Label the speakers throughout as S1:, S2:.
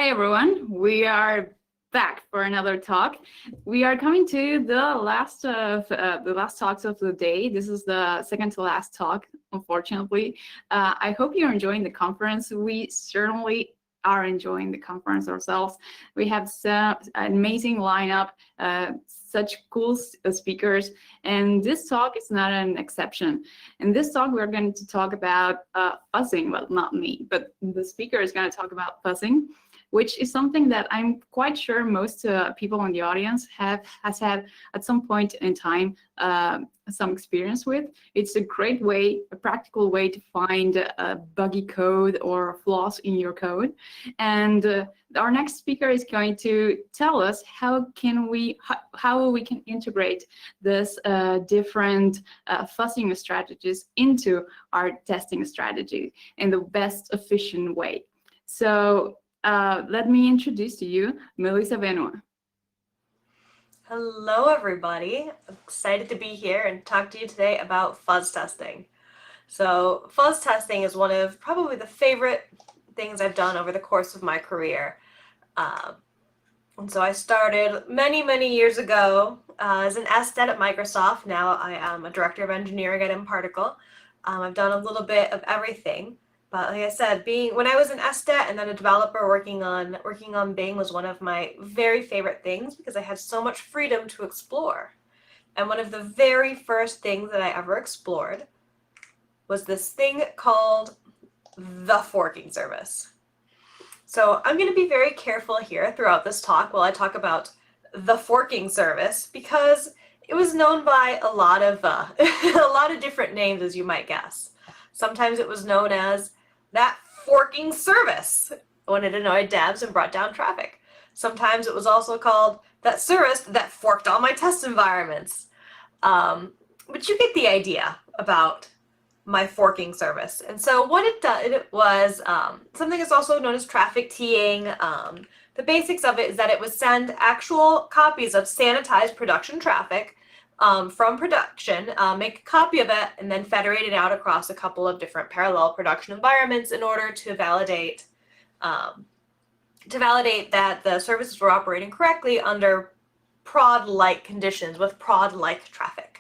S1: Hi everyone, we are back for another talk. We are coming to the last talks of the day. This is the second to last talk, unfortunately. I hope you're enjoying the conference. We certainly are enjoying the conference ourselves. We have an amazing lineup, such cool speakers, and this talk is not an exception. In this talk, we're going to talk about fuzzing. Well, not me, but the speaker is going to talk about fuzzing, which is something that I'm quite sure most people in the audience has had at some point in time some experience with. It's a great way, a practical way to find buggy code or flaws in your code. And our next speaker is going to tell us how we can integrate this different fuzzing strategies into our testing strategy in the best efficient way. So let me introduce to you Melissa Benoit.
S2: Hello, everybody. I'm excited to be here and talk to you today about fuzz testing. So fuzz testing is one of probably the favorite things I've done over the course of my career. And so I started many years ago as an SDET at Microsoft. Now I am a director of engineering at InParticle. I've done a little bit of everything. But like I said, when I was an SDET and then a developer working on Bing was one of my very favorite things because I had so much freedom to explore. And one of the very first things that I ever explored was this thing called the forking service. So I'm going to be very careful here throughout this talk while I talk about the forking service because it was known by a lot of different names, as you might guess. Sometimes it was known as that forking service when it annoyed devs and brought down traffic. Sometimes it was also called that service that forked all my test environments. But you get the idea about my forking service. And so what it did, it was something that's also known as traffic teeing. The basics of it is that it would send actual copies of sanitized production traffic from production, make a copy of it, and then federate it out across a couple of different parallel production environments in order to validate that the services were operating correctly under prod-like conditions with prod-like traffic.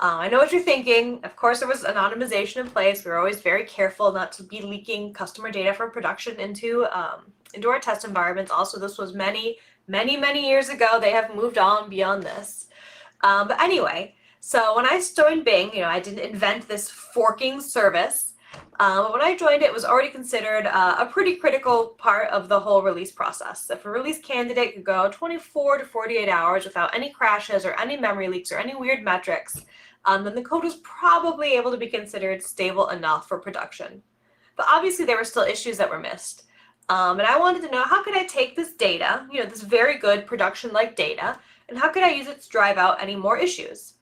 S2: I know what you're thinking. Of course, there was anonymization in place. We were always very careful not to be leaking customer data from production into our test environments. Also, this was many years ago. They have moved on beyond this. But anyway, so when I joined Bing, I didn't invent this forking service. But when I joined, it was already considered a pretty critical part of the whole release process. If a release candidate could go 24 to 48 hours without any crashes or any memory leaks or any weird metrics, then the code was probably able to be considered stable enough for production. But obviously, there were still issues that were missed. And I wanted to know, how could I take this data, this very good production-like data, and how could I use it to drive out any more issues?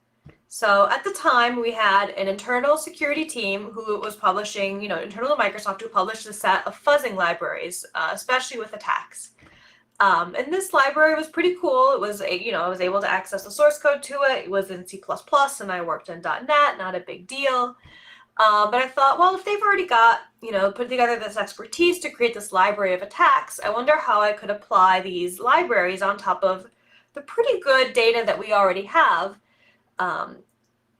S2: So at the time, we had an internal security team who was publishing, internal to Microsoft, who published a set of fuzzing libraries, especially with attacks. And this library was pretty cool. It was, I was able to access the source code to it. It was in C++, and I worked in .NET, not a big deal. But I thought, well, if they've already got, put together this expertise to create this library of attacks, I wonder how I could apply these libraries on top of the pretty good data that we already have, and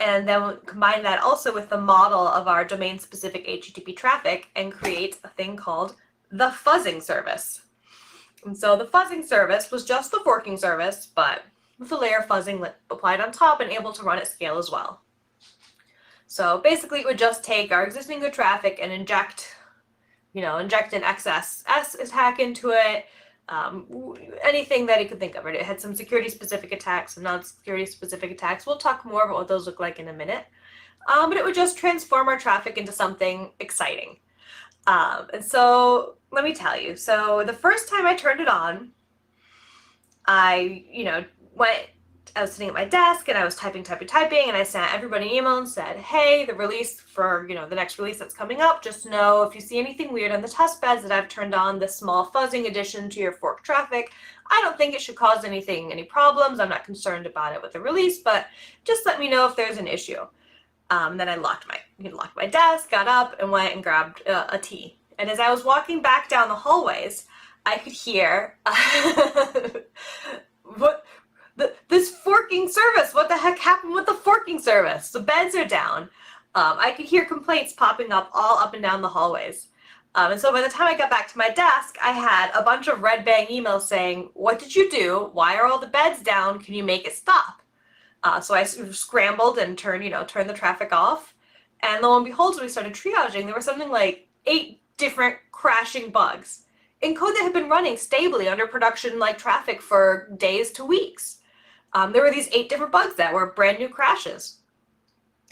S2: then combine that also with the model of our domain-specific HTTP traffic and create a thing called the fuzzing service. And so the fuzzing service was just the forking service, but with a layer of fuzzing applied on top and able to run at scale as well. So basically, it would just take our existing good traffic and inject an XSS attack into it. Anything that you could think of. It had some security-specific attacks, some non-security-specific attacks. We'll talk more about what those look like in a minute. But it would just transform our traffic into something exciting. And so let me tell you. So the first time I turned it on, I was sitting at my desk and I was typing, and I sent everybody an email and said, hey, the release for, the next release that's coming up, just know if you see anything weird on the test beds that I've turned on this small fuzzing addition to your fork traffic. I don't think it should cause any problems. I'm not concerned about it with the release, but just let me know if there's an issue. Then I locked my desk, got up and went and grabbed a tea. And as I was walking back down the hallways, I could hear this forking service. What the heck happened with the forking service? The beds are down. I could hear complaints popping up all up and down the hallways. And so by the time I got back to my desk, I had a bunch of red bang emails saying, what did you do? Why are all the beds down? Can you make it stop? So I sort of scrambled and turned the traffic off. And lo and behold, when we started triaging, there were something like 8 different crashing bugs in code that had been running stably under production like traffic for days to weeks. There were these 8 different bugs that were brand new crashes.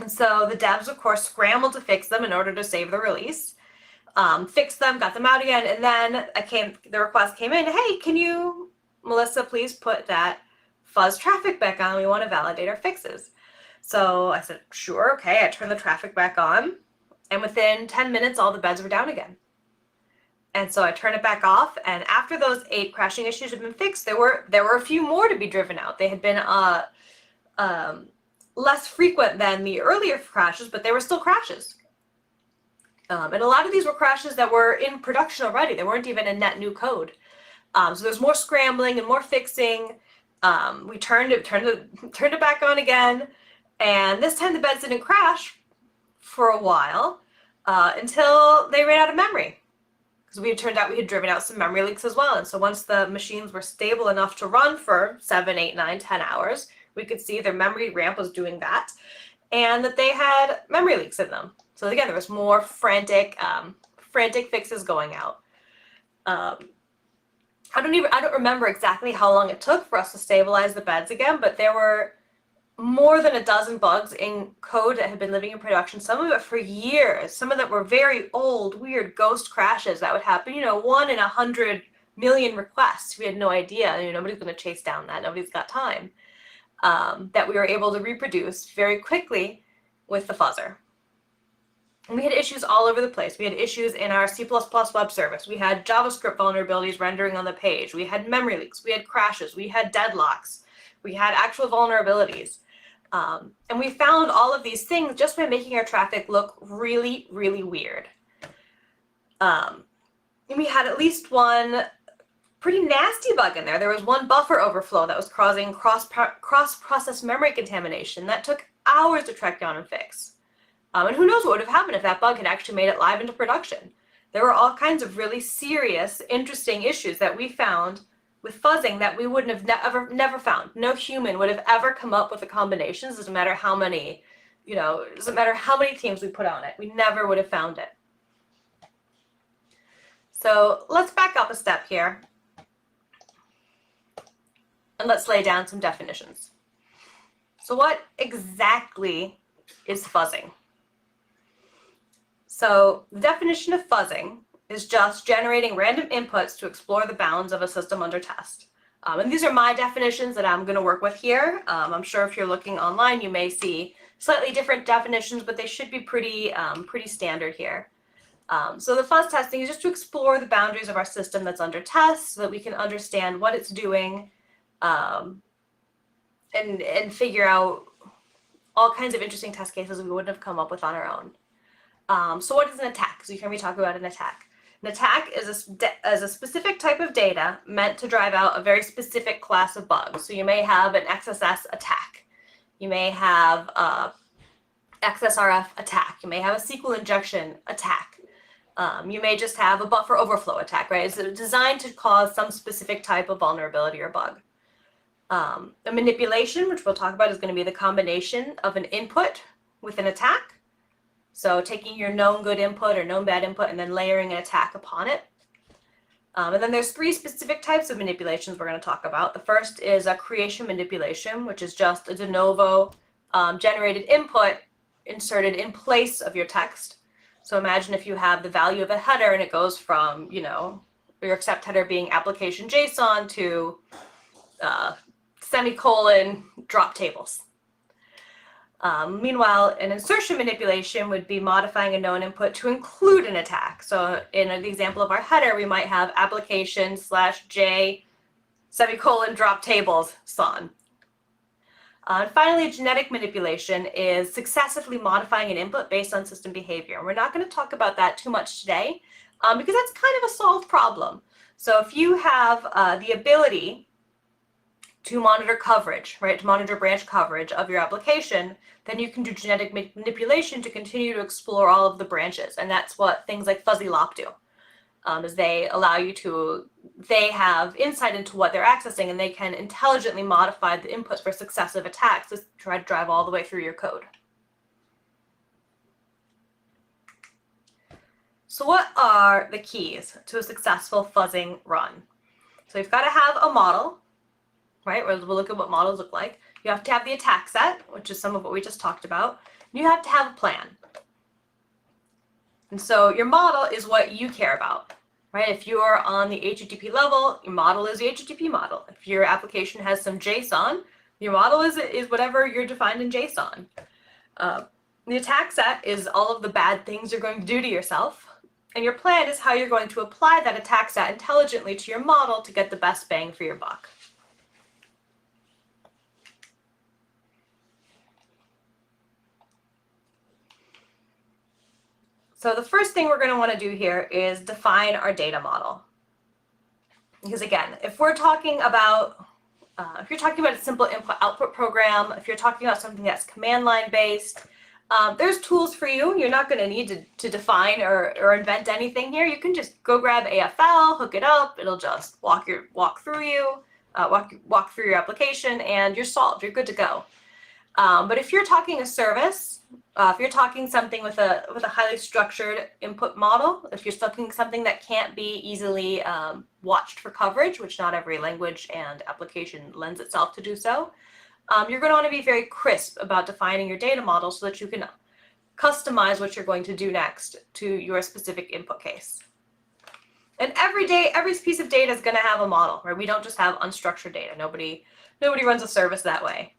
S2: And so the devs, of course, scrambled to fix them in order to save the release. Fixed them, got them out again, and then the request came in, hey, can you, Melissa, please put that Fuzz traffic back on? We want to validate our fixes. So I said, sure, okay. I turned the traffic back on, and within 10 minutes, all the beds were down again. And so I turned it back off, and after those 8 crashing issues had been fixed, there were a few more to be driven out. They had been less frequent than the earlier crashes, but they were still crashes. And a lot of these were crashes that were in production already. They weren't even in net new code. So there's more scrambling and more fixing. We turned it back on again, and this time the beds didn't crash for a while until they ran out of memory. Because it turned out we had driven out some memory leaks as well. And so once the machines were stable enough to run for 7, 8, 9, 10 hours, we could see their memory ramp was doing that, and that they had memory leaks in them. So again, there was more frantic fixes going out. I don't remember exactly how long it took for us to stabilize the beds again, but there were more than a dozen bugs in code that had been living in production, some of it for years. Some of them were very old, weird ghost crashes that would happen, 1 in 100 million requests. We had no idea. Nobody's going to chase down that. Nobody's got time. That we were able to reproduce very quickly with the fuzzer. And we had issues all over the place. We had issues in our C++ web service. We had JavaScript vulnerabilities rendering on the page. We had memory leaks. We had crashes. We had deadlocks. We had actual vulnerabilities. And we found all of these things just by making our traffic look really, really weird. And we had at least one pretty nasty bug in there. There was one buffer overflow that was causing cross-process memory contamination that took hours to track down and fix. And who knows what would have happened if that bug had actually made it live into production. There were all kinds of really serious, interesting issues that we found with fuzzing that we wouldn't have never found. No human would have ever come up with the combinations, doesn't matter how many, doesn't matter how many teams we put on it. We never would have found it. So let's back up a step here. And let's lay down some definitions. So what exactly is fuzzing? So the definition of fuzzing is just generating random inputs to explore the bounds of a system under test. And these are my definitions that I'm going to work with here. I'm sure if you're looking online, you may see slightly different definitions, but they should be pretty standard here. So the fuzz testing is just to explore the boundaries of our system that's under test so that we can understand what it's doing, and figure out all kinds of interesting test cases we wouldn't have come up with on our own. So what is an attack? So you hear me talk about an attack. An attack is a specific type of data meant to drive out a very specific class of bugs. So you may have an XSS attack. You may have a XSRF attack. You may have a SQL injection attack. You may just have a buffer overflow attack, right? It's designed to cause some specific type of vulnerability or bug. A manipulation, which we'll talk about, is going to be the combination of an input with an attack. So taking your known good input or known bad input and then layering an attack upon it. And then there's 3 specific types of manipulations we're going to talk about. The first is a creation manipulation, which is just a de novo generated input inserted in place of your text. So imagine if you have the value of a header and it goes from, your accept header being application JSON to semicolon drop tables. Meanwhile, an insertion manipulation would be modifying a known input to include an attack. So in the example of our header, we might have application/J semicolon drop tables son. And finally, genetic manipulation is successively modifying an input based on system behavior. And we're not going to talk about that too much today because that's kind of a solved problem. So if you have the ability to monitor coverage, right, to monitor branch coverage of your application, then you can do genetic manipulation to continue to explore all of the branches. And that's what things like fuzzy lop do, is they allow you to, they have insight into what they're accessing, and they can intelligently modify the inputs for successive attacks to try to drive all the way through your code. So what are the keys to a successful fuzzing run? So you've got to have a model, right? We'll look at what models look like. You have to have the attack set, which is some of what we just talked about. And you have to have a plan. And so your model is what you care about, right? If you are on the HTTP level, your model is the HTTP model. If your application has some JSON, your model is whatever you're defined in JSON. The attack set is all of the bad things you're going to do to yourself. And your plan is how you're going to apply that attack set intelligently to your model to get the best bang for your buck. So the first thing we're going to want to do here is define our data model. Because again, if we're talking about, if you're talking about a simple input-output program, if you're talking about something that's command line based, there's tools for you. You're not going to need to define or invent anything here. You can just go grab AFL, hook it up. It'll just walk through your application, and you're solved. You're good to go. But if you're talking a service, if you're talking something with a highly structured input model, if you're talking something that can't be easily watched for coverage, which not every language and application lends itself to do so, you're going to want to be very crisp about defining your data model so that you can customize what you're going to do next to your specific input case. And every piece of data is going to have a model, right? We don't just have unstructured data. Nobody runs a service that way.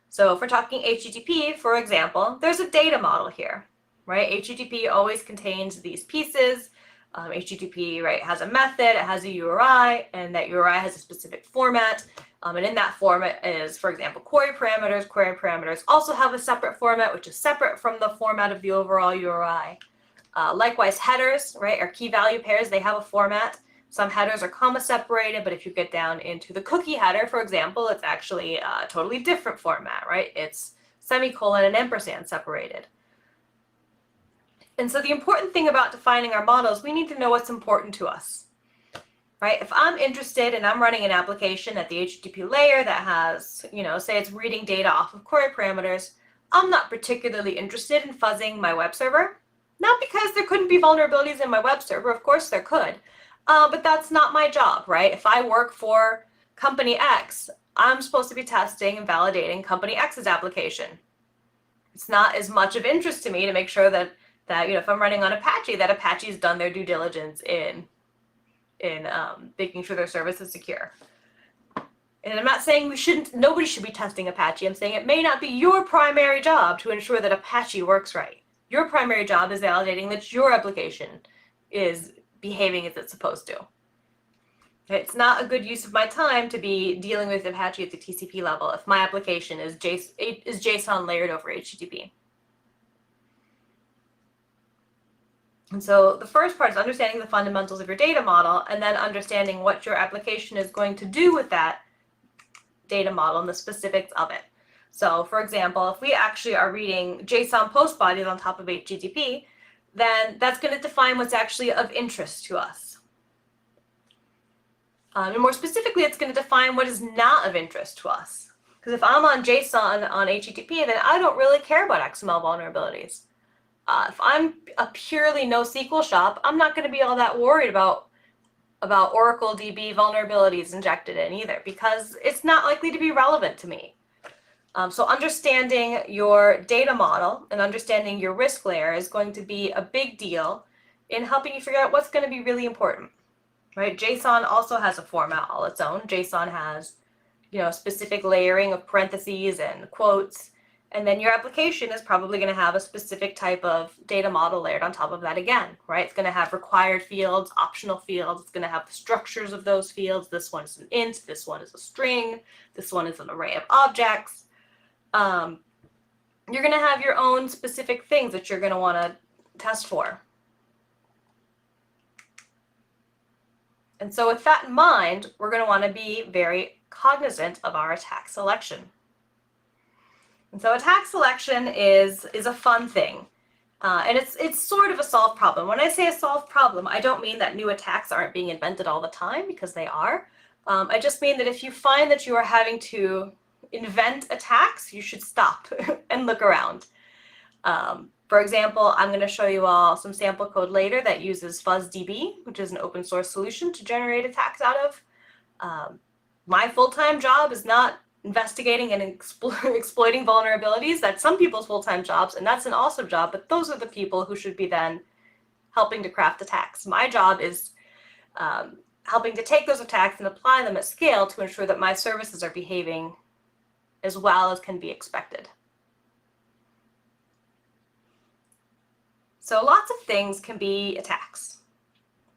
S2: So if we're talking HTTP, for example, there's a data model here, right? HTTP always contains these pieces. HTTP, right, has a method, it has a URI, and that URI has a specific format. And in that format is, for example, query parameters. Query parameters also have a separate format, which is separate from the format of the overall URI. Likewise, headers, right, are key value pairs. They have a format. Some headers are comma separated, but if you get down into the cookie header, for example, it's actually a totally different format, right? It's semicolon and ampersand separated. And so the important thing about defining our models, we need to know what's important to us, right? If I'm interested and I'm running an application at the HTTP layer that has, say it's reading data off of query parameters, I'm not particularly interested in fuzzing my web server. Not because there couldn't be vulnerabilities in my web server, of course there could, but that's not my job, right? If I work for company X, I'm supposed to be testing and validating company X's application. It's not as much of interest to me to make sure that if I'm running on Apache, that Apache's done their due diligence in making sure their service is secure. And I'm not saying nobody should be testing Apache. I'm saying it may not be your primary job to ensure that Apache works right. Your primary job is validating that your application is behaving as it's supposed to. It's not a good use of my time to be dealing with Apache at the TCP level if my application is JSON layered over HTTP. And so the first part is understanding the fundamentals of your data model, and then understanding what your application is going to do with that data model and the specifics of it. So for example, if we actually are reading JSON post bodies on top of HTTP, then that's going to define what's actually of interest to us. And more specifically, it's going to define what is not of interest to us. Because if I'm on JSON on HTTP, then I don't really care about XML vulnerabilities. If I'm a purely NoSQL shop, I'm not going to be all that worried about Oracle DB vulnerabilities injected in either, because it's not likely to be relevant to me. So understanding your data model and understanding your risk layer is going to be a big deal in helping you figure out what's going to be really important, right? JSON also has a format all its own. JSON has, specific layering of parentheses and quotes. And then your application is probably going to have a specific type of data model layered on top of that again, right? It's going to have required fields, optional fields. It's going to have the structures of those fields. This one is an int. This one is a string. This one is an array of objects. You're going to have your own specific things that you're going to want to test for. And so with that in mind, we're going to want to be very cognizant of our attack selection. And so attack selection is a fun thing. And it's sort of a solved problem. When I say a solved problem, I don't mean that new attacks aren't being invented all the time, because they are. I just mean that if you find that you are having to invent attacks, you should stop and look around. For example, I'm going to show you all some sample code later that uses FuzzDB, which is an open source solution to generate attacks out of. My full-time job is not investigating and exploiting vulnerabilities. That's some people's full-time jobs, and that's an awesome job, but those are the people who should be then helping to craft attacks. My job is helping to take those attacks and apply them at scale to ensure that my services are behaving as well as can be expected. So lots of things can be attacks,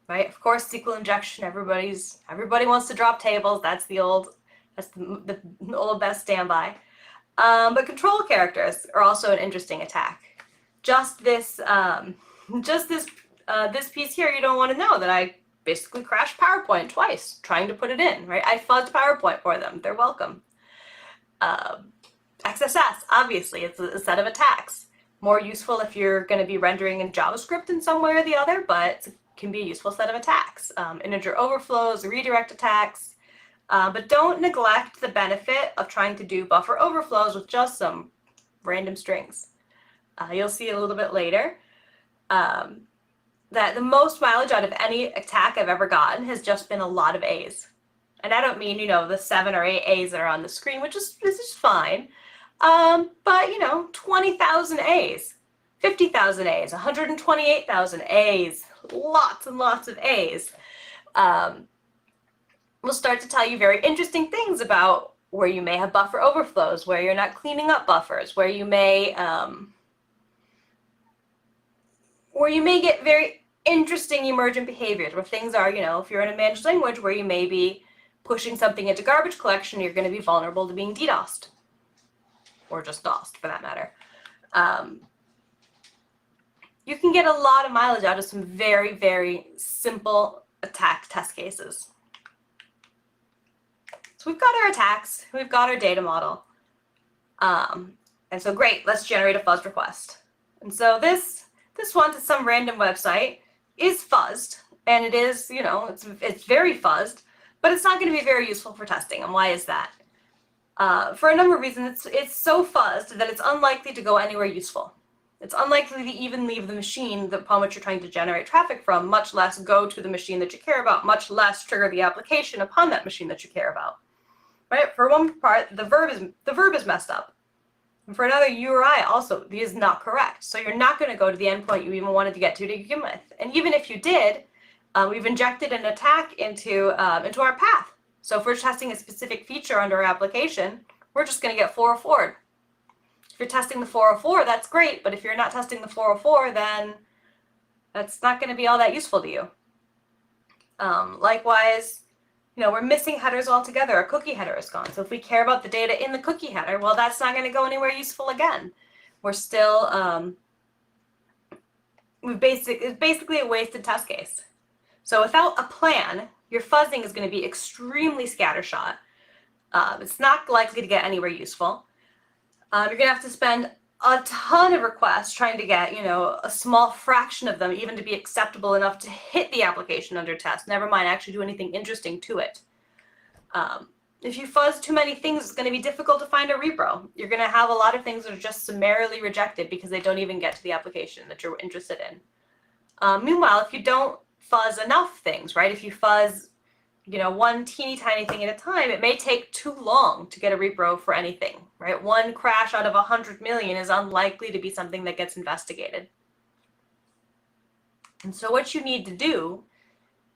S2: right? Of course, SQL injection, everybody wants to drop tables. That's the old best standby. But control characters are also an interesting attack. Just this piece here, you don't want to know that I basically crashed PowerPoint twice trying to put it in, right? I fuzzed PowerPoint for them. They're welcome. XSS, obviously, it's a set of attacks. More useful if you're going to be rendering in JavaScript in some way or the other, but it can be a useful set of attacks. Integer overflows, redirect attacks. But don't neglect the benefit of trying to do buffer overflows with just some random strings. You'll see a little bit later that the most mileage out of any attack I've ever gotten has just been a lot of A's. And I don't mean, the 7 or 8 A's that are on the screen, which is fine. But 20,000 A's, 50,000 A's, 128,000 A's, lots and lots of A's. Will start to tell you very interesting things about where you may have buffer overflows, where you're not cleaning up buffers, where you may get very interesting emergent behaviors, where things are, if you're in a managed language where you may be pushing something into garbage collection, you're going to be vulnerable to being DDoSed, or just DOSed for that matter. You can get a lot of mileage out of some very, very simple attack test cases. So we've got our attacks, we've got our data model. And so great, let's generate a fuzz request. And so this one to some random website is fuzzed, and it is, it's very fuzzed, but it's not going to be very useful for testing. And why is that? For a number of reasons. It's so fuzzed that it's unlikely to go anywhere useful. It's unlikely to even leave the machine upon which you're trying to generate traffic from, much less go to the machine that you care about, much less trigger the application upon that machine that you care about. Right? For one part, the verb is messed up. And for another, URI also is not correct. So you're not going to go to the endpoint you even wanted to get to begin with. And even if you did, we've injected an attack into our path. So if we're testing a specific feature under our application, we're just going to get 404'd. If you're testing the 404, that's great. But if you're not testing the 404, then that's not going to be all that useful to you. Likewise, we're missing headers altogether. Our cookie header is gone. So if we care about the data in the cookie header, well, that's not going to go anywhere useful again. We're still, it's basically a wasted test case. So without a plan, your fuzzing is going to be extremely scattershot. It's not likely to get anywhere useful. You're going to have to spend a ton of requests trying to get, a small fraction of them even to be acceptable enough to hit the application under test, never mind actually do anything interesting to it. If you fuzz too many things, it's going to be difficult to find a repro. You're going to have a lot of things that are just summarily rejected because they don't even get to the application that you're interested in. Meanwhile, if you don't fuzz enough things, right? If you fuzz, one teeny tiny thing at a time, it may take too long to get a repro for anything, right? One crash out of 100 million is unlikely to be something that gets investigated. And so what you need to do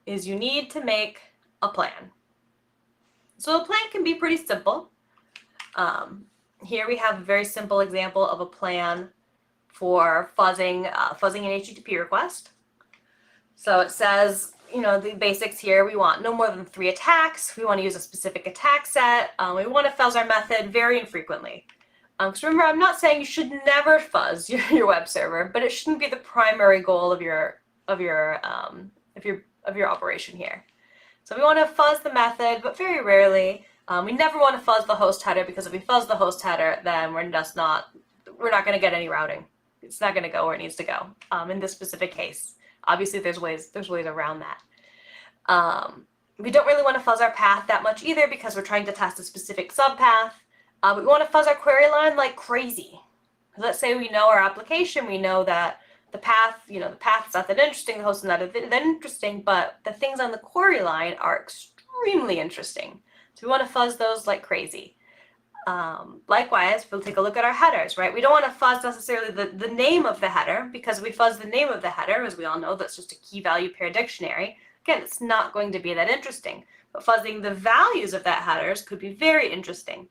S2: is you need to make a plan. So a plan can be pretty simple. Here we have a very simple example of a plan for fuzzing an HTTP request. So it says, the basics here, we want no more than 3 attacks. We want to use a specific attack set. We want to fuzz our method very infrequently. Because remember, I'm not saying you should never fuzz your web server, but it shouldn't be the primary goal of your operation here. So we want to fuzz the method, but very rarely. We never want to fuzz the host header, because if we fuzz the host header, then we're not going to get any routing. It's not going to go where it needs to go. In this specific case, obviously there's ways around that. We don't really want to fuzz our path that much either, because we're trying to test a specific subpath. We want to fuzz our query line like crazy. Let's say we know our application, we know that the path, the path is not that interesting, the host is not that interesting, but the things on the query line are extremely interesting. So we want to fuzz those like crazy. Likewise, we'll take a look at our headers, right? We don't want to fuzz necessarily the name of the header, because if we fuzz the name of the header, as we all know, that's just a key value pair dictionary. Again, it's not going to be that interesting, but fuzzing the values of that headers could be very interesting,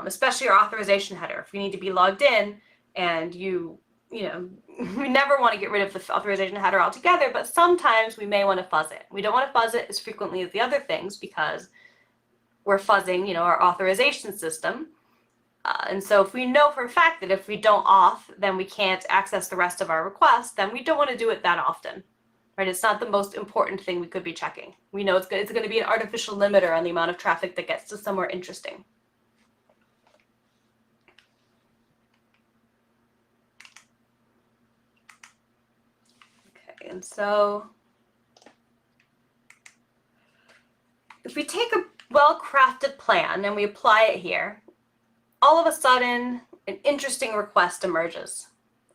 S2: especially our authorization header. If we need to be logged in and we never want to get rid of the authorization header altogether, but sometimes we may want to fuzz it. We don't want to fuzz it as frequently as the other things, because we're fuzzing, our authorization system. And so if we know for a fact that if we don't auth, then we can't access the rest of our requests, then we don't want to do it that often, right? It's not the most important thing we could be checking. We know it's going to be an artificial limiter on the amount of traffic that gets to somewhere interesting. And so if we take a well-crafted plan and we apply it here, all of a sudden an interesting request emerges.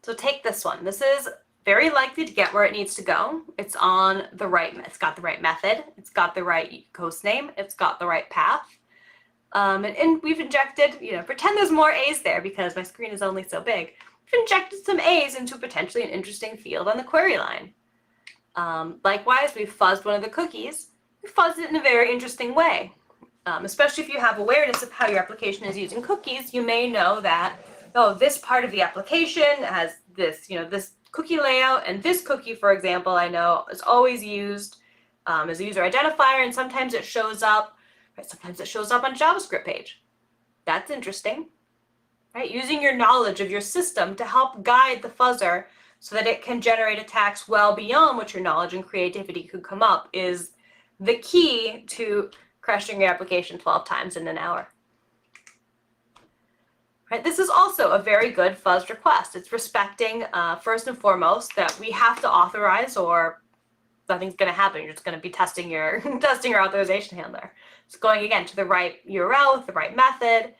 S2: So take this one. This is very likely to get where it needs to go. It's got the right method, it's got the right host name, it's got the right path. And we've injected, pretend there's more A's there, because my screen is only so big. We've injected some A's into potentially an interesting field on the query line. Likewise, we've fuzzed one of the cookies. We fuzzed it in a very interesting way. Especially if you have awareness of how your application is using cookies, you may know that, this part of the application has this, this cookie layout, and this cookie, for example, I know is always used as a user identifier, and sometimes it shows up, right? Sometimes it shows up on a JavaScript page. That's interesting, right? Using your knowledge of your system to help guide the fuzzer so that it can generate attacks well beyond what your knowledge and creativity could come up is the key to crashing your application 12 times in an hour. Right? This is also a very good fuzz request. It's respecting, first and foremost, that we have to authorize, or nothing's going to happen. You're just going to be testing your authorization handler. It's going, again, to the right URL with the right method.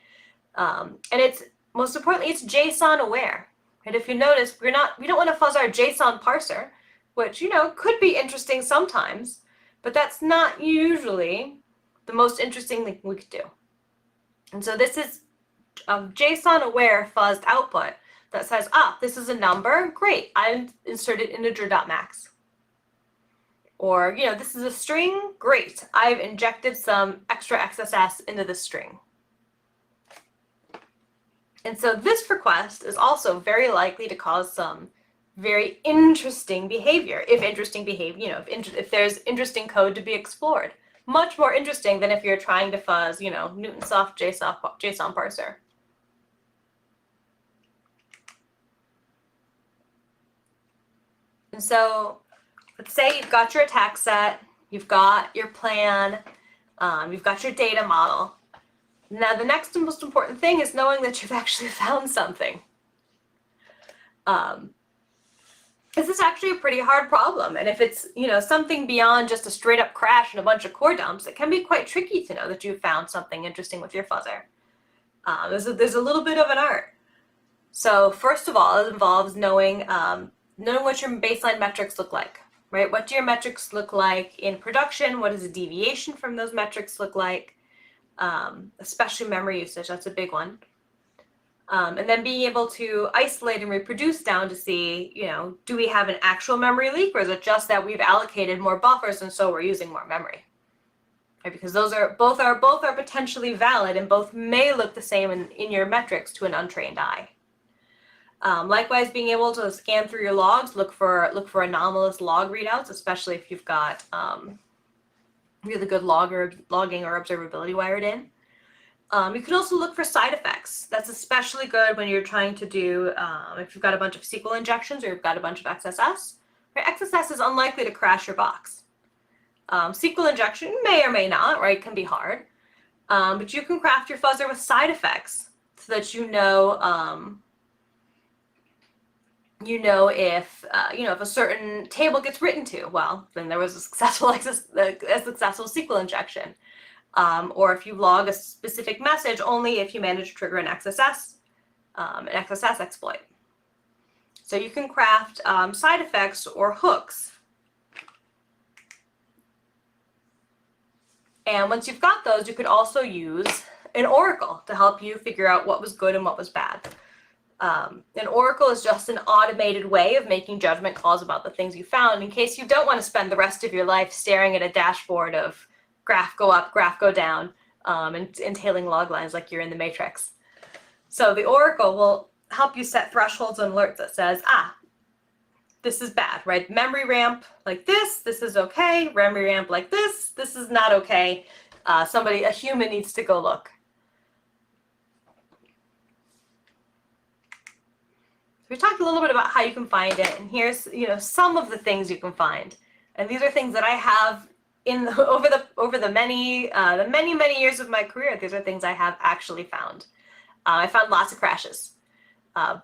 S2: And it's, most importantly, it's JSON aware. And if you notice, we don't want to fuzz our JSON parser, which, could be interesting sometimes, but that's not usually the most interesting thing we could do. And so this is a JSON aware fuzzed output that says, this is a number, great, I inserted integer.max. Or, this is a string, great, I've injected some extra XSS into the string. And so this request is also very likely to cause some very interesting behavior, if there's interesting code to be explored. Much more interesting than if you're trying to fuzz, Newtonsoft JSON parser. And so let's say you've got your attack set, you've got your plan, you've got your data model. Now, the next and most important thing is knowing that you've actually found something. This is actually a pretty hard problem. And if it's, something beyond just a straight up crash and a bunch of core dumps, it can be quite tricky to know that you've found something interesting with your fuzzer. There's a little bit of an art. So first of all, it involves knowing what your baseline metrics look like, right? What do your metrics look like in production? What does a deviation from those metrics look like? Especially memory usage, that's a big one. And then being able to isolate and reproduce down to see, do we have an actual memory leak, or is it just that we've allocated more buffers and so we're using more memory? Right? Because both are potentially valid, and both may look the same in your metrics to an untrained eye. Likewise, being able to scan through your logs, look for anomalous log readouts, especially if you've got really good logging or observability wired in. You can also look for side effects. That's especially good when you're trying to do, if you've got a bunch of SQL injections or you've got a bunch of XSS. Right? XSS is unlikely to crash your box. SQL injection may or may not, right? Can be hard. But you can craft your fuzzer with side effects so that you know if if a certain table gets written to, well, then there was a successful SQL injection. Or if you log a specific message, only if you manage to trigger an XSS exploit. So you can craft side effects or hooks. And once you've got those, you could also use an oracle to help you figure out what was good and what was bad. An oracle is just an automated way of making judgment calls about the things you found in case you don't want to spend the rest of your life staring at a dashboard of graph go up, graph go down, and entailing log lines like you're in the Matrix. So the oracle will help you set thresholds and alerts that says, this is bad, right? Memory ramp like this is okay. Memory ramp like this is not okay. A human needs to go look. We talked a little bit about how you can find it, and here's some of the things you can find. And these are things that I have over the many years of my career. These are things I have actually found. I found lots of crashes.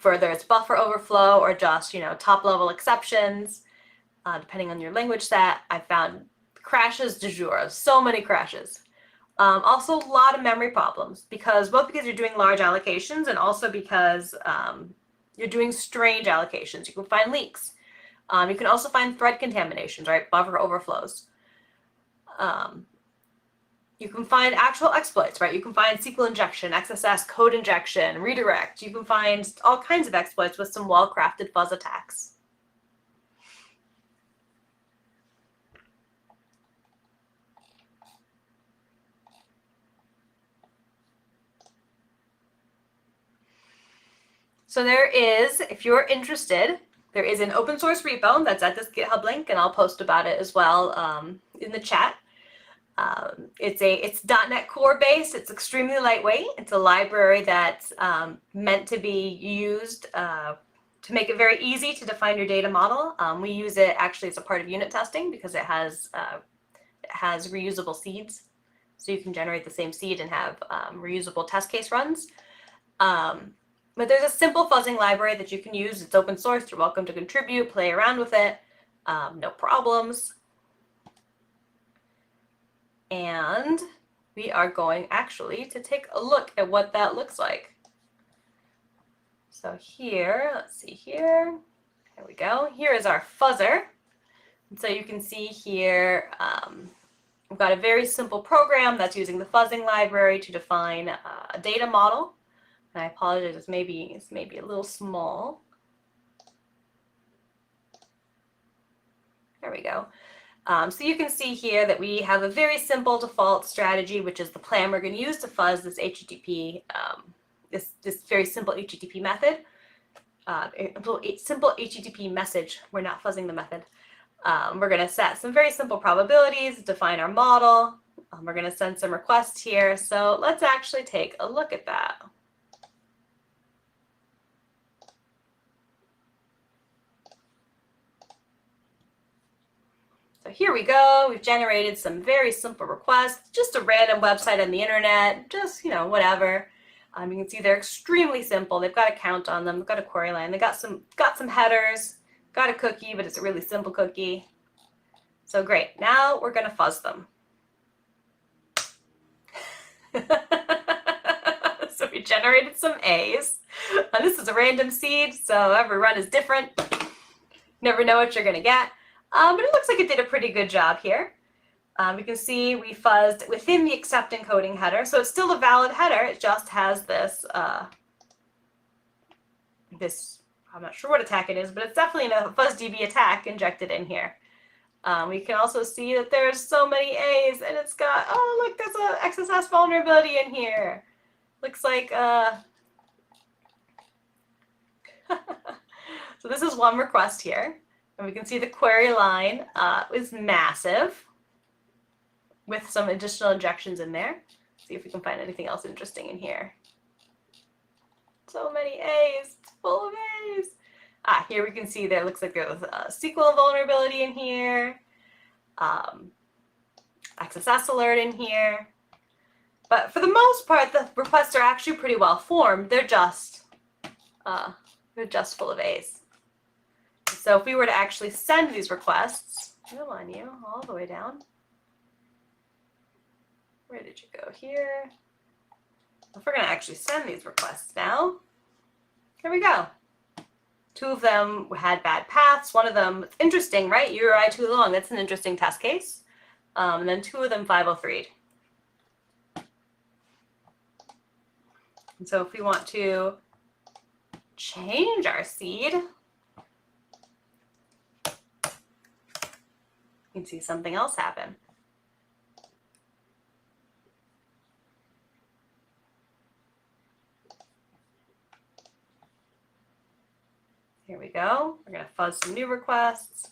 S2: Whether it's buffer overflow or just top level exceptions, depending on your language set. I found crashes du jour, so many crashes. Also a lot of memory problems both because you're doing large allocations and also because you're doing strange allocations. You can find leaks. You can also find thread contaminations, right? Buffer overflows. You can find actual exploits, right? You can find SQL injection, XSS code injection, redirect. You can find all kinds of exploits with some well-crafted fuzz attacks. So there is, if you're interested, there is an open source repo that's at this GitHub link, and I'll post about it as well in the chat. It's .NET Core based. It's extremely lightweight. It's a library that's meant to be used to make it very easy to define your data model. We use it actually as a part of unit testing because it has reusable seeds, so you can generate the same seed and have reusable test case runs. But there's a simple fuzzing library that you can use. It's open source. You're welcome to contribute, play around with it. No problems. And we are going actually to take a look at what that looks like. So here, let's see here. There we go. Here is our fuzzer. And so you can see here, we've got a very simple program that's using the fuzzing library to define a data model. And I apologize, it's maybe a little small. There we go. So you can see here that we have a very simple default strategy, which is the plan we're going to use to fuzz this HTTP, this very simple HTTP method. Simple HTTP message. We're not fuzzing the method. We're going to set some very simple probabilities, define our model. We're going to send some requests here. So let's actually take a look at that. So here we go. We've generated some very simple requests, just a random website on the internet, just, whatever. You can see they're extremely simple. They've got a count on them. They've got a query line. They got some headers, got a cookie, but it's a really simple cookie. So great. Now we're going to fuzz them. So we generated some A's. This is a random seed, so every run is different. Never know what you're going to get. But it looks like it did a pretty good job here. You can see we fuzzed within the accept encoding header, so it's still a valid header. It just has this, I'm not sure what attack it is, but it's definitely a FuzzDB attack injected in here. We can also see that there's so many A's, and it's got, oh, look, there's a XSS vulnerability in here. Looks like, so this is one request here. And we can see the query line is massive with some additional injections in there. See if we can find anything else interesting in here. So many A's, it's full of A's. Here we can see there looks like there's a SQL vulnerability in here. XSS alert in here. But for the most part, the requests are actually pretty well formed. They're just full of A's. So if we were to actually send these requests, come on you, all the way down. Where did you go here? If we're going to actually send these requests now, here we go. 2 of them had bad paths. 1 of them, it's interesting, right? URI too long. That's an interesting test case. And then 2 of them 503'd. And so if we want to change our seed, you can see something else happen. Here we go. We're going to fuzz some new requests.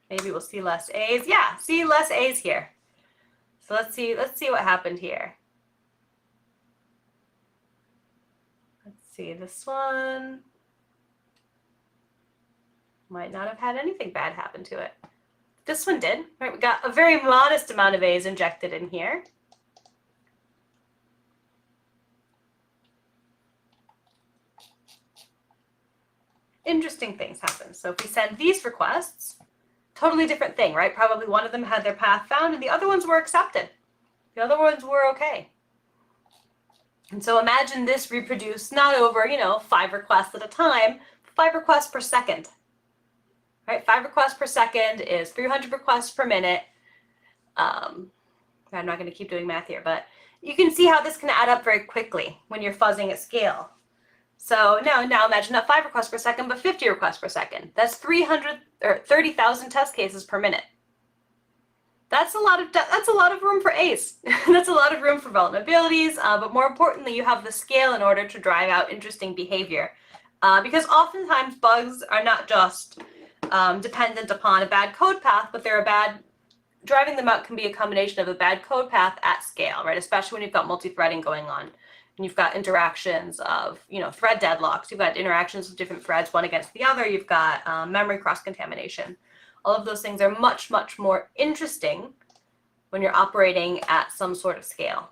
S2: Maybe we'll see less A's. Yeah, see less A's here. So let's see what happened here. Let's see, this one might not have had anything bad happen to it. This one did. Right, we got a very modest amount of A's injected in here. Interesting things happen. So if we send these requests, totally different thing, right? Probably one of them had their path found and the other ones were accepted. The other ones were okay. And so imagine this reproduced not over, 5 requests at a time, 5 requests per second. Right? 5 requests per second is 300 requests per minute. I'm not going to keep doing math here, but you can see how this can add up very quickly when you're fuzzing at scale. So now imagine not 5 requests per second, but 50 requests per second. That's 30,000 test cases per minute. That's a lot of room for A's. That's a lot of room for vulnerabilities, but more importantly, you have the scale in order to drive out interesting behavior. Because oftentimes bugs are not just dependent upon a bad code path, but driving them out can be a combination of a bad code path at scale, right? Especially when you've got multi-threading going on. And you've got interactions of, thread deadlocks. You've got interactions with different threads, one against the other. You've got memory cross-contamination. All of those things are much, much more interesting when you're operating at some sort of scale.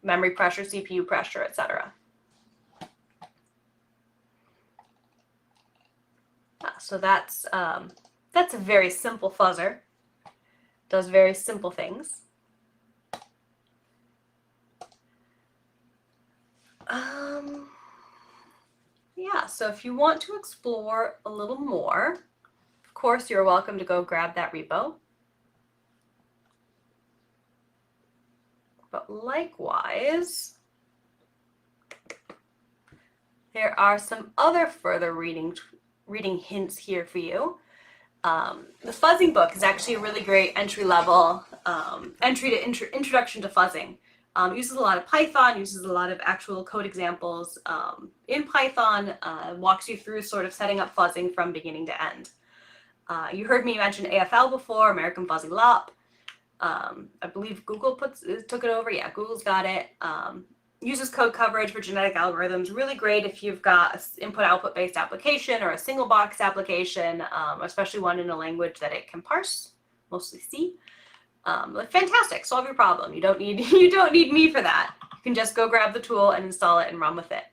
S2: Memory pressure, CPU pressure, etc. So that's a very simple fuzzer. Does very simple things. Yeah, so if you want to explore a little more, of course, you're welcome to go grab that repo. But likewise, there are some other further reading hints here for you. The fuzzing book is actually a really great entry-level introduction to fuzzing. Uses a lot of Python, uses a lot of actual code examples in Python, walks you through sort of setting up fuzzing from beginning to end. You heard me mention AFL before, American Fuzzy Lop. I believe Google took it over. Yeah, Google's got it. Uses code coverage for genetic algorithms. Really great if you've got an input-output based application or a single box application, especially one in a language that it can parse, mostly C. Fantastic, solve your problem. You don't need me for that. You can just go grab the tool and install it and run with it.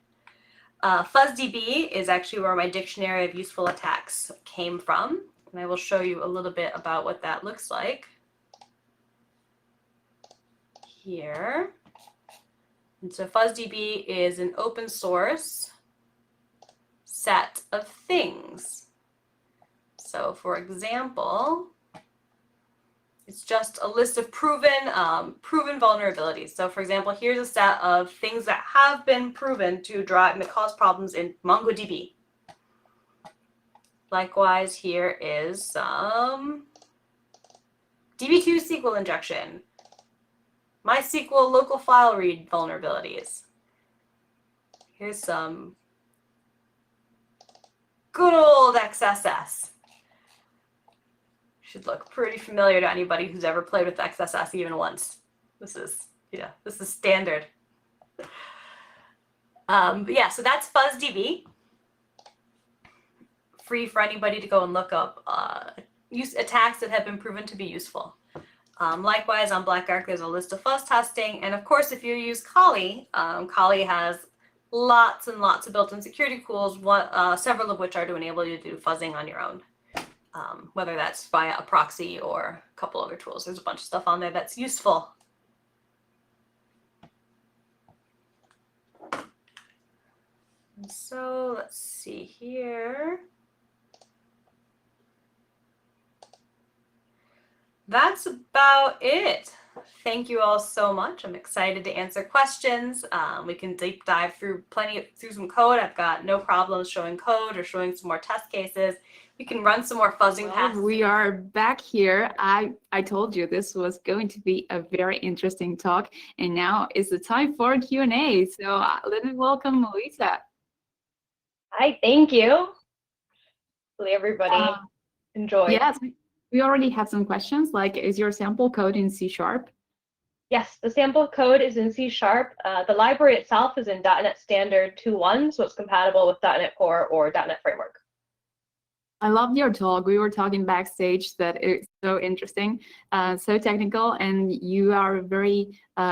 S2: FuzzDB is actually where my dictionary of useful attacks came from, and I will show you a little bit about what that looks like here. And so FuzzDB is an open source set of things. So for example, it's just a list of proven vulnerabilities. So for example, here's a set of things that have been proven to cause problems in MongoDB. Likewise, here is some DB2 SQL injection, MySQL local file read vulnerabilities. Here's some good old XSS. Should look pretty familiar to anybody who's ever played with XSS even once. This is standard. But yeah, so that's FuzzDB. Free for anybody to go and look up attacks that have been proven to be useful. Likewise, on BlackArc, there's a list of fuzz testing. And of course, if you use Kali, Kali has lots and lots of built-in security tools, several of which are to enable you to do fuzzing on your own, whether that's via a proxy or a couple other tools. There's a bunch of stuff on there that's useful. So let's see here. That's about it. Thank you all so much. I'm excited to answer questions. We can deep dive through some code. I've got no problems showing code or showing some more test cases. We can run some more fuzzing tests.
S1: We are back here. I told you this was going to be a very interesting talk, and now is the time for Q&A. So let me welcome Melissa.
S3: Hi, thank you. Hopefully everybody enjoyed.
S1: Yes, we already have some questions, like, is your sample code in C#?
S3: Yes, the sample code is in C#. The library itself is in .NET Standard 2.1, so it's compatible with .NET Core or .NET Framework.
S1: I loved your talk. We were talking backstage that it's so interesting, so technical, and you are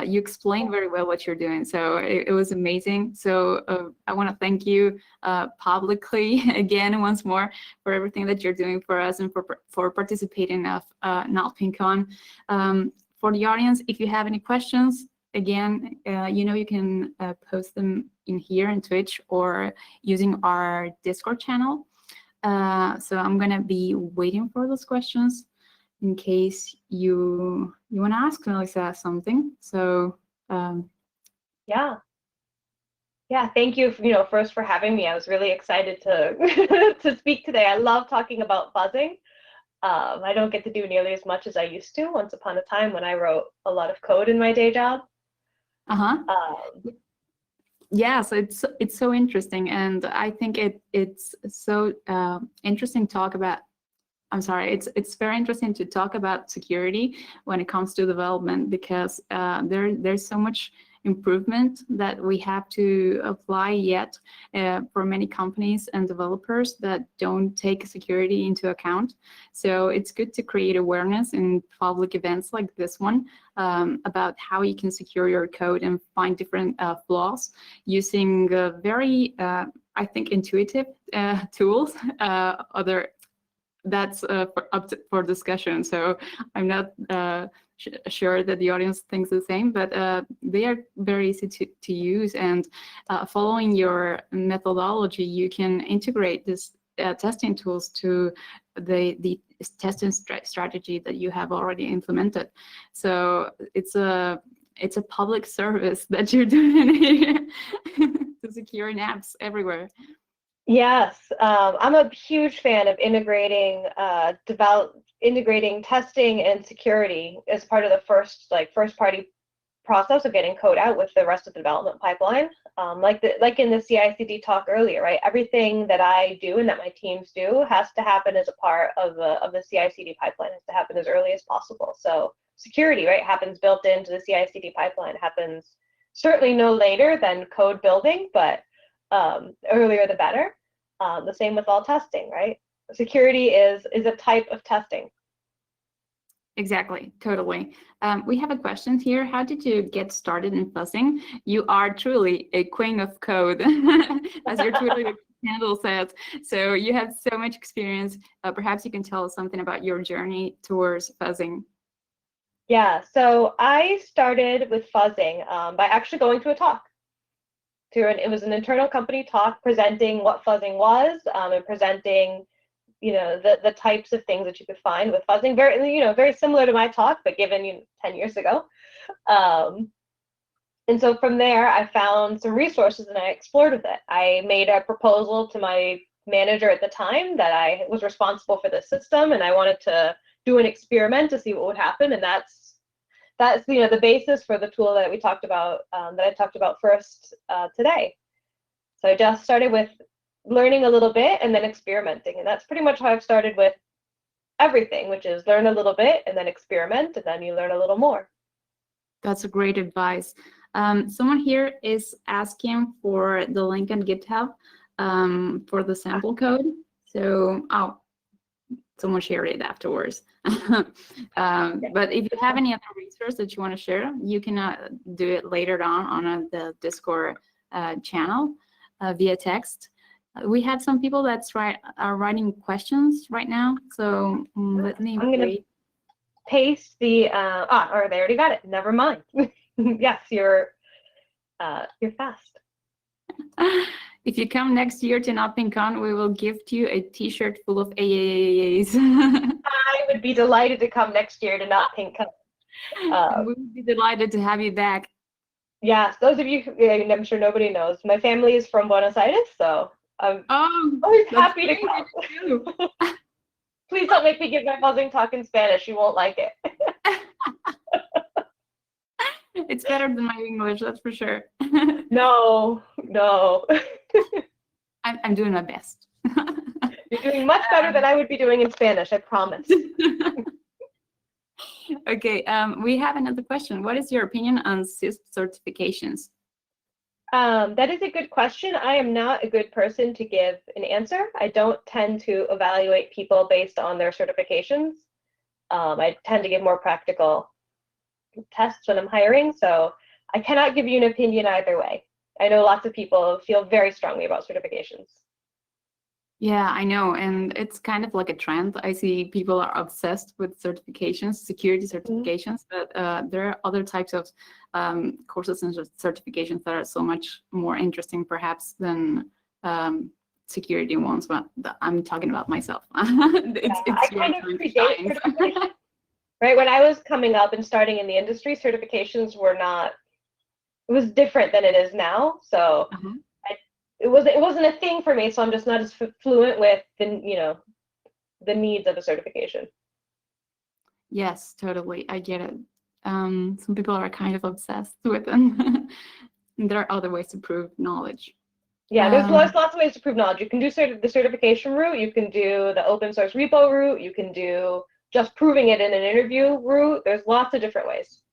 S1: you explain very well what you're doing. So it was amazing. So I want to thank you publicly again once more for everything that you're doing for us and for participating of NotPinkCon. For the audience, if you have any questions, again, you can post them in here in Twitch or using our Discord channel. So I'm gonna be waiting for those questions in case you want to ask Melissa something. So
S3: yeah, thank you, first for having me. I was really excited to to speak today. I love talking about fuzzing. I don't get to do nearly as much as I used to once upon a time when I wrote a lot of code in my day job.
S1: Yeah, so it's so interesting, and I think it's so interesting to talk about. I'm sorry, it's very interesting to talk about security when it comes to development, because there's so much improvement that we have to apply yet for many companies and developers that don't take security into account. So it's good to create awareness in public events like this one about how you can secure your code and find different flaws using very, I think, intuitive tools. That's for discussion. So I'm not sure that the audience thinks the same, but they are very easy to use. And following your methodology, you can integrate this testing tools to the testing strategy that you have already implemented. So it's a public service that you're doing here to securing apps everywhere.
S3: Yes, I'm a huge fan of integrating testing and security as part of the first party process of getting code out with the rest of the development pipeline. Like in the CI/CD talk earlier, right? Everything that I do and that my teams do has to happen as a part of the CI/CD pipeline. It has to happen as early as possible. So security, right, happens built into the CI/CD pipeline. Happens certainly no later than code building, but earlier the better. The same with all testing, right? Security is a type of testing.
S1: Exactly, totally. We have a question here. How did you get started in fuzzing? You are truly a queen of code, as your Twitter handle says. So you have so much experience. Perhaps you can tell us something about your journey towards fuzzing.
S3: Yeah, so I started with fuzzing by actually going to a talk. It was an internal company talk presenting what fuzzing was and presenting, the types of things that you could find with fuzzing. Very similar to my talk, but given 10 years ago. And so from there, I found some resources and I explored with it. I made a proposal to my manager at the time that I was responsible for the system, and I wanted to do an experiment to see what would happen. And that's the basis for the tool that we talked about, that I talked about first today. So I just started with learning a little bit and then experimenting, and that's pretty much how I've started with everything, which is learn a little bit and then experiment, and then you learn a little more.
S1: That's a great advice. Someone here is asking for the link on GitHub for the sample code. So someone shared it afterwards. But if you have any other resource that you want to share, you can do it later on the Discord channel via text. We had some people are writing questions right now, so let me
S3: I'm gonna
S1: wait.
S3: paste the or they already got it. Never mind. Yes, you're fast.
S1: If you come next year to NotPinkCon, we will gift you a T-shirt full of AAAs.
S3: I would be delighted to come next year to NotPinkCon.
S1: We would be delighted to have you back.
S3: Yes, those of you, I'm sure nobody knows, my family is from Buenos Aires, so I'm always happy to come. Please don't make me give my buzzing talk in Spanish. You won't like it.
S1: It's better than my English, that's for sure.
S3: No.
S1: I'm doing my best.
S3: You're doing much better than I would be doing in Spanish, I promise.
S1: Okay, we have another question. What is your opinion on CISP certifications?
S3: That is a good question. I am not a good person to give an answer. I don't tend to evaluate people based on their certifications. I tend to give more practical tests when I'm hiring, so I cannot give you an opinion either way. I know lots of people feel very strongly about certifications.
S1: Yeah, I know, and it's kind of like a trend. I see people are obsessed with certifications, security certifications, but there are other types of courses and certifications that are so much more interesting, perhaps, than security ones. But I'm talking about myself. It's your
S3: kind of
S1: time to
S3: predate
S1: shine.
S3: Right, when I was coming up and starting in the industry, certifications were not. It was different than it is now, so. It wasn't a thing for me, so I'm just not as fluent with the needs of a certification.
S1: Yes, totally. I get it. Some people are kind of obsessed with them. There are other ways to prove knowledge.
S3: Yeah, there's lots of ways to prove knowledge. You can do the certification route. You can do the open source repo route. You can do just proving it in an interview route. There's lots of different ways.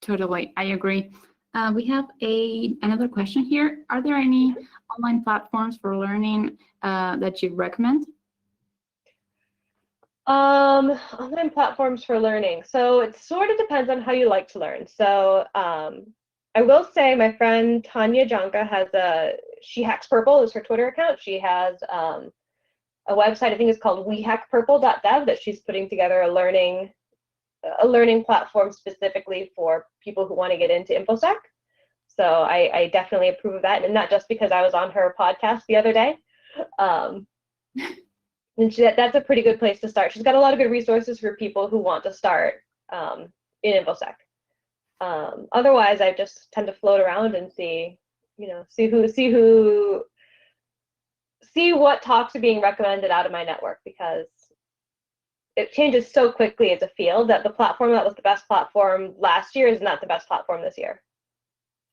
S1: Totally, I agree. We have another question here. Are there any online platforms for learning that you recommend?
S3: Online platforms for learning. So it sort of depends on how you like to learn. So I will say my friend Tanya Janka has She Hacks Purple is her Twitter account. She has a website, I think it's called wehackpurple.dev, that she's putting together a learning platform specifically for people who want to get into InfoSec. So I definitely approve of that, and not just because I was on her podcast the other day. And that's a pretty good place to start. She's got a lot of good resources for people who want to start in InfoSec. Otherwise, I just tend to float around and see what talks are being recommended out of my network, because it changes so quickly as a field that the platform that was the best platform last year is not the best platform this year.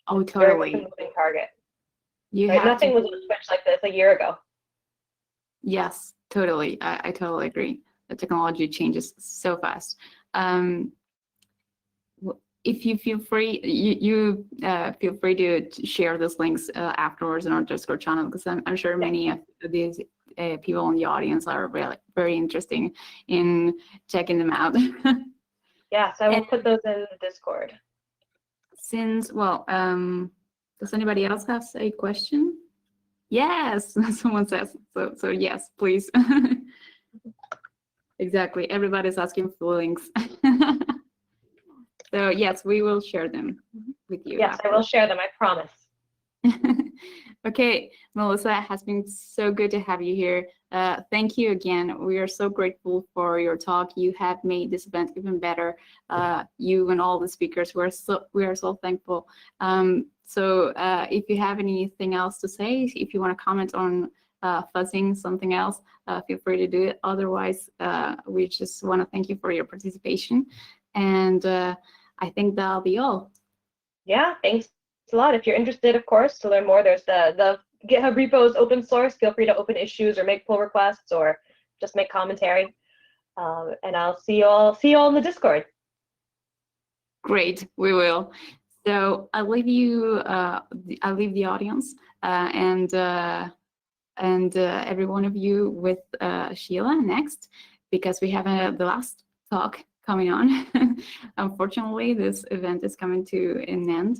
S1: Oh, totally.
S3: Very much a moving target.
S1: Right?
S3: Nothing was on Twitch like this a year ago.
S1: Yes, totally. I totally agree. The technology changes so fast. If you feel free, you feel free to share those links afterwards in our Discord channel, because I'm sure many of these people in the audience are really very interested in checking them out.
S3: Yes, I will put those in the Discord.
S1: Does anybody else have a question? Yes, someone says so. Yes, please. Exactly. Everybody's asking for links. So yes, we will share them with you.
S3: Yes, I will share them, I promise.
S1: Okay, Melissa, it has been so good to have you here. Thank you again. We are so grateful for your talk. You have made this event even better. You and all the speakers, we are so thankful. So if you have anything else to say, if you want to comment on fuzzing something else, feel free to do it. Otherwise, we just want to thank you for your participation. And I think that'll be all.
S3: Yeah, thanks a lot. If you're interested, of course, to learn more, there's the GitHub repo is open source. Feel free to open issues or make pull requests or just make commentary. And I'll see you all in the Discord.
S1: Great, we will. So I'll leave the audience and every one of you with Sheila next. because we have the last talk coming on. Unfortunately, this event is coming to an end.